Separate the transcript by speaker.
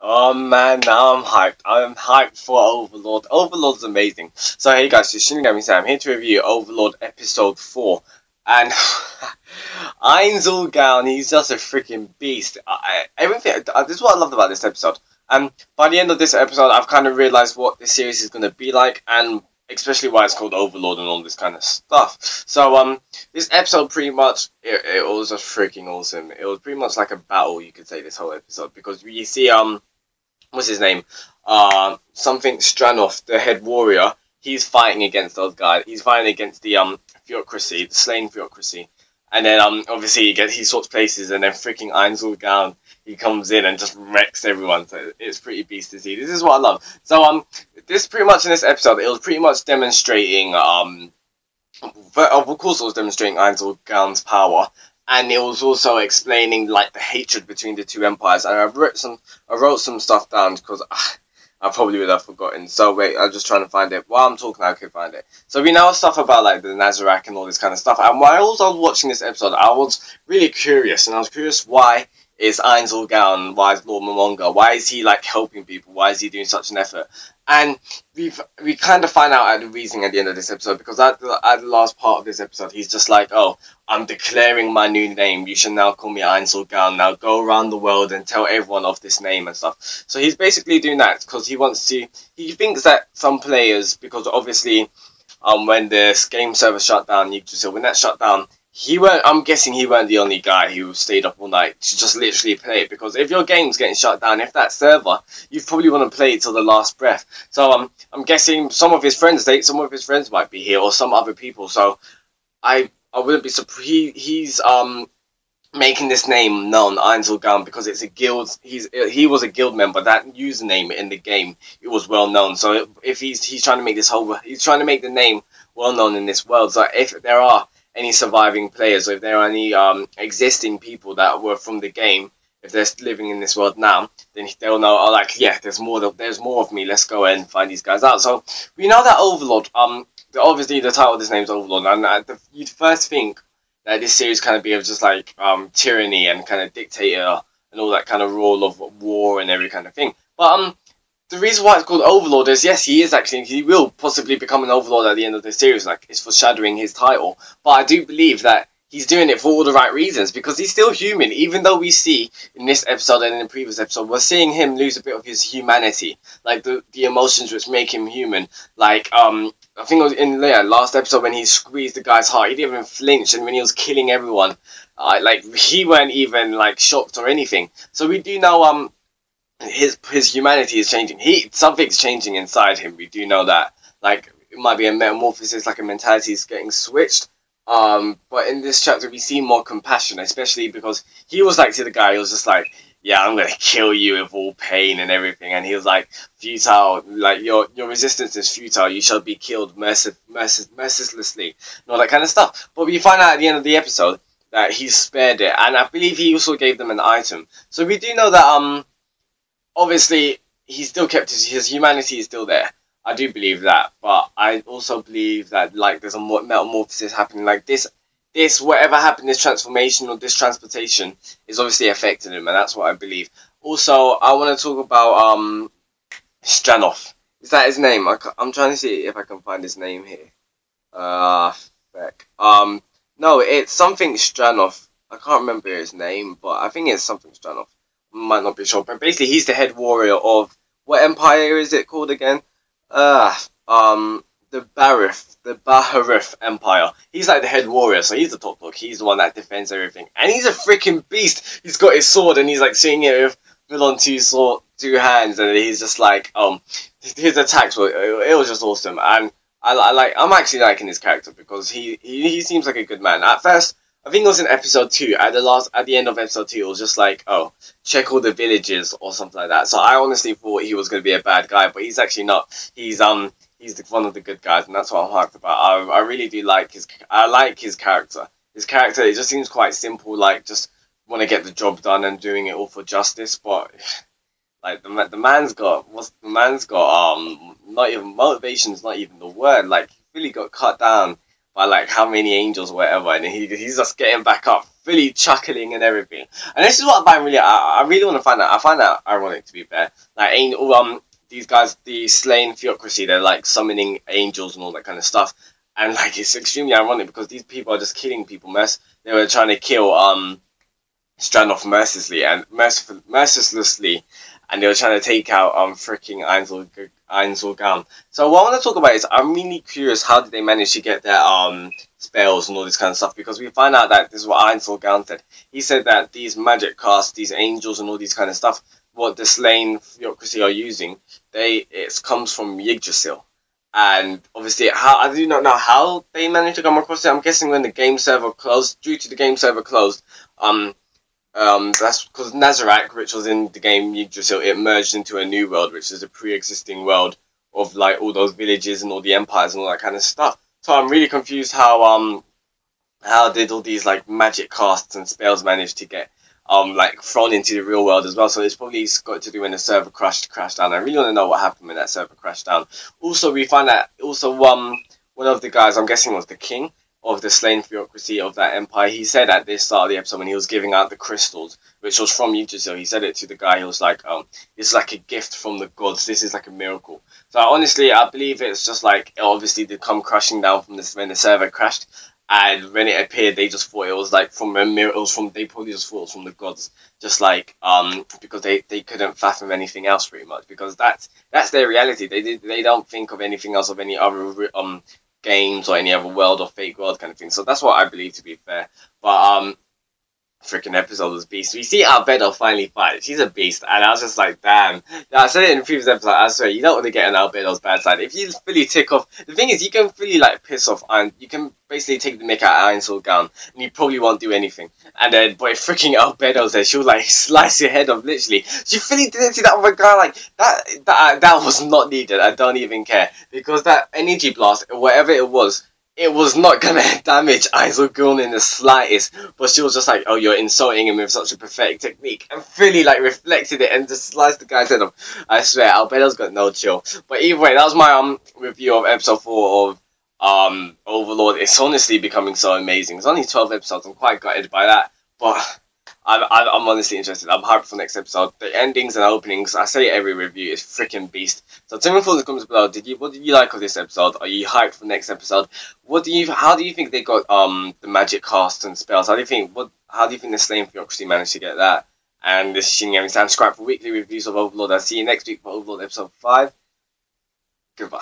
Speaker 1: Oh man, now I'm hyped. I'm hyped for Overlord. Overlord's amazing. So hey guys, it's Shinigami Sam here to review Overlord episode 4. And Ains all down, he's just a freaking beast. Everything. This is what I loved about this episode. By the end of this episode, I've kind of realized what this series is going to be like, and especially why it's called Overlord and all this kind of stuff. So this episode pretty much it was just freaking awesome. It was pretty much like a battle, you could say, this whole episode, because you see what's his name? Something Stranov, the head warrior. He's fighting against those guys. He's fighting against the theocracy, the slain theocracy. And then obviously he swaps places, and then freaking Einzelgaun, he comes in and just wrecks everyone. So it's pretty beast to see. This is what I love. So this pretty much in this episode, it was pretty much demonstrating but of course it was demonstrating Einzelgaun's power. And it was also explaining like the hatred between the two empires. And I wrote some stuff down because I probably would have forgotten. So wait, I'm just trying to find it. While I'm talking, I can find it. So we know stuff about like the Nazarak and all this kind of stuff. And while I was watching this episode, I was really curious, and I was curious why is Einzelgaun, why is Lord Momonga, why is he like helping people, why is he doing such an effort? And we kind of find out the reasoning at the end of this episode, because at the last part of this episode, he's just like, oh, I'm declaring my new name. You should now call me Einzelgaun. Now go around the world and tell everyone of this name and stuff. So he's basically doing that because he thinks that some players, because obviously when the game server shut down, when that shut down, I'm guessing he weren't the only guy who stayed up all night to just literally play it, because if your game's getting shut down, if that server, you probably want to play it till the last breath. So I'm guessing some of his friends might be here, or some other people. So I wouldn't be surprised. He's making this name known, Einzelgaun, because it's a guild. He was a guild member. That username in the game, it was well known. So if he's trying to make he's trying to make the name well known in this world. So if there are any surviving players, or if there are any existing people that were from the game, if they're living in this world now, then they'll know, oh, like, yeah, there's more of me, let's go and find these guys out. So we know that Overlord, obviously the title of this name is Overlord, and you'd first think that this series kind of be of just like tyranny and kind of dictator and all that kind of role of war and every kind of thing. But the reason why it's called Overlord is, yes, he will possibly become an Overlord at the end of the series, like, it's foreshadowing his title, but I do believe that he's doing it for all the right reasons, because he's still human, even though we see in this episode and in the previous episode, we're seeing him lose a bit of his humanity, like the emotions which make him human, like, I think it was in the last episode when he squeezed the guy's heart, he didn't even flinch, and when he was killing everyone, like, he weren't even, like, shocked or anything. So we do know, his humanity is changing. Something's changing inside him. We do know that. Like, it might be a metamorphosis, like a mentality is getting switched. But in this chapter, we see more compassion, especially because he was like to the guy. He was just like, "Yeah, I'm gonna kill you with all pain and everything." And he was like, "Futile. Like your resistance is futile. You shall be killed mercilessly," and all that kind of stuff. But we find out at the end of the episode that he spared it, and I believe he also gave them an item. So we do know that obviously, he still kept his humanity is still there. I do believe that, but I also believe that, like, there's a metamorphosis happening. Like, this whatever happened, this transformation or this transportation is obviously affecting him, and that's what I believe. Also, I want to talk about Stranov. Is that his name? I'm trying to see if I can find his name here. Feck. No, it's something Stranov. I can't remember his name, but I think it's something Stranov. Might not be sure, but basically he's the head warrior of, what empire is it called again? The Baharif Empire. He's like the head warrior, so he's the top dog. He's the one that defends everything, and he's a freaking beast. He's got his sword, and he's like sitting here with full on two hands, and he's just like his attacks were, it was just awesome, and I'm actually liking his character because he seems like a good man. At first, I think it was in episode 2, at the end of episode 2, it was just like, oh, check all the villages or something like that. So I honestly thought he was going to be a bad guy, but he's actually not. He's one of the good guys, and that's what I'm hyped about. I really do like his character. His character, it just seems quite simple, like, just want to get the job done and doing it all for justice, but like, the man's got, not even, motivation's not even the word, like, he really got cut down by like how many angels or whatever, and he's just getting back up, fully chuckling and everything. And this is what I really want to find out. I find that ironic, to be fair. Like these guys, the slain theocracy, they're like summoning angels and all that kind of stuff. And like it's extremely ironic because these people are just killing people. They were trying to kill Stranoff mercilessly, and they were trying to take out freaking Ainsulgan. So what I want to talk about is I'm really curious, how did they manage to get their spells and all this kind of stuff, because we find out that this is what Ainsulgan said. He said that these magic casts, these angels and all these kind of stuff, what the slain theocracy are using, it comes from Yggdrasil. And obviously, I do not know how they managed to come across it. I'm guessing when the game server closed, due to the game server closed, that's because Nazareth, which was in the game Yggdrasil, it merged into a new world, which is a pre-existing world of like all those villages and all the empires and all that kind of stuff. So I'm really confused how did all these like magic casts and spells manage to get like thrown into the real world as well. So it's probably got to do when the server crashed down. I really want to know what happened when that server crashed down. Also, we find that one of the guys, I'm guessing was the king of the slain theocracy of that empire, he said at the start of the episode when he was giving out the crystals, which was from Yggdrasil, he said it to the guy, he was like, this is like a gift from the gods, this is like a miracle. So honestly, I believe it's just like, it obviously did come crashing down from this when the server crashed, and when it appeared, they just thought it was like from a miracle, they probably just thought it was from the gods, just like, because they couldn't fathom anything else pretty much, because that's their reality. They don't think of anything else, of any other games or any other world or fake world kind of thing. So that's what I believe, to be fair. But freaking episode was beast. We see Albedo finally fight. She's a beast, and I was just like, damn. Yeah, I said it in the previous episode. I swear, you don't want to get on Albedo's bad side. If you fully tick off, the thing is, you can fully like piss off, and you can basically take the mick out of Ainsulgan, and you probably won't do anything. And then, boy, freaking Albedo's there, she'll like slice your head off, literally. She fully didn't see that other guy, like that was not needed. I don't even care, because that energy blast, whatever it was not gonna damage Ainsulgun in the slightest, but she was just like, oh, you're insulting him with such a pathetic technique, and fully like reflected it and just sliced the guy's head off. I swear, Albedo's got no chill. But either way, that was my review of episode 4 of Overlord. It's honestly becoming so amazing. It's only 12 episodes, I'm quite gutted by that, but I'm honestly interested. I'm hyped for the next episode. The endings and openings, I say every review, is freaking beast. So tell me in the comments below, what did you like of this episode? Are you hyped for the next episode? How do you think they got the magic cast and spells? How do you think the slain theocracy managed to get that? And this is Shinigami. Subscribe for weekly reviews of Overlord. I'll see you next week for Overlord episode 5. Goodbye.